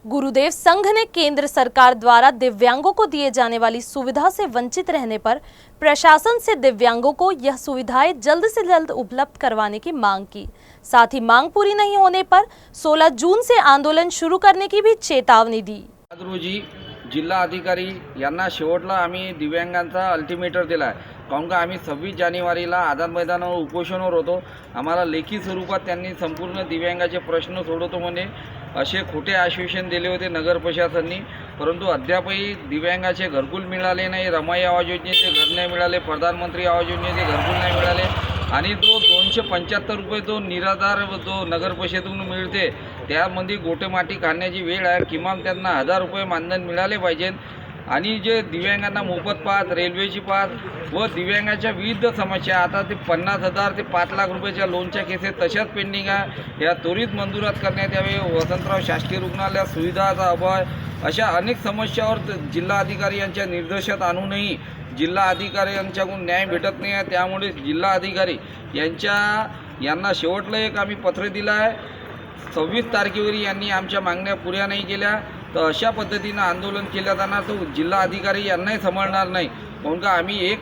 गुरुदेव संघ ने केंद्र सरकार द्वारा दिव्यांगों को दिए जाने वाली सुविधा से वंचित रहने पर प्रशासन से दिव्यांगों को यह सुविधाएं जल्द से जल्द उपलब्ध करवाने की मांग की। साथ ही मांग पूरी नहीं होने पर 16 जून से आंदोलन शुरू करने की भी चेतावनी दी। आज रोजी जिल्हा अधिकारी यांना शेवटला आम्ही दिव्यांगांचा अल्टिमेटर दिला आहे। कारण का आम्ही 26 जानेवारीला आझाद मैदानावर उपोषणावर होतो। आम्हाला लेखी स्वरूपात त्यांनी संपूर्ण दिव्यांगाचे प्रश्न सोडवतो म्हणे असे खोटे आश्वासन दिले होते नगर प्रशासनाने, परंतु अद्यापही दिव्यांगाचे घरकुल मिळाले नाही। रमाई आवाज योजनेचे घर नाही मिळाले, प्रधानमंत्री आवाज योजनेचे घरकुल नाही मिळाले आणि जो 275 रुपये जो निराधार जो नगर परिषदेतून मिळते त्यामध्ये गोटेमाटी काढण्याची वेळ आहे। किमान त्यांना 1000 रुपये मानधन मिळाले पाहिजे आणि जे दिव्यांगांना मोफत पास, रेल्वेची पास व दिव्यांगाच्या विविध समस्या आता ते 50,000 ते 5 लाख रुपयाच्या लोनच्या केसेस तशाच पेंडिंग आहे। या त्वरित मंजुरात करण्यात यावे। वसंतराव शासकीय रुग्णालयात सुविधाचा अभाव, अशा अनेक समस्यावर जिल्हाधिकारी यांच्या निर्देशात आणूनही जिल्हा अधिकारी यांच्याकडून न्याय भेटत नाही आहे। त्यामुळे जिल्हा अधिकारी यांना शेवटलं एक आम्ही पत्र दिलं आहे। 26 तारखेवर यांनी आमच्या मागण्या पुऱ्या नाही केल्या तर अशा पद्धतीनं आंदोलन केलं जाणार। तो जिल्हा अधिकारी यांनाही सांभाळणार नाही। म्हणून का आम्ही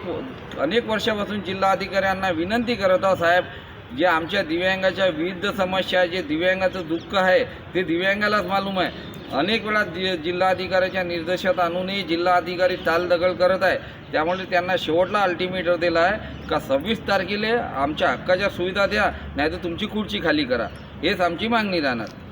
अनेक वर्षापासून जिल्हा अधिकाऱ्यांना विनंती करत आहोत, साहेब जे आमच्या दिव्यांगाच्या विविध समस्या, जे दिव्यांगाचं दुःख आहे ते दिव्यांगालाच मालूम आहे। अनेक वेळा जिल्हा अधिकाऱ्याच्या निर्देशात आणूनही जिल्हा अधिकारी चालढकल करत आहे। त्यामुळे त्यांना शेवटला अल्टिमेटर दिला आहे का 26 तारखेला आमच्या हक्काच्या सुविधा द्या, नाहीतर तुमची खुर्ची खाली करा। हेच आमची मागणी राहणार।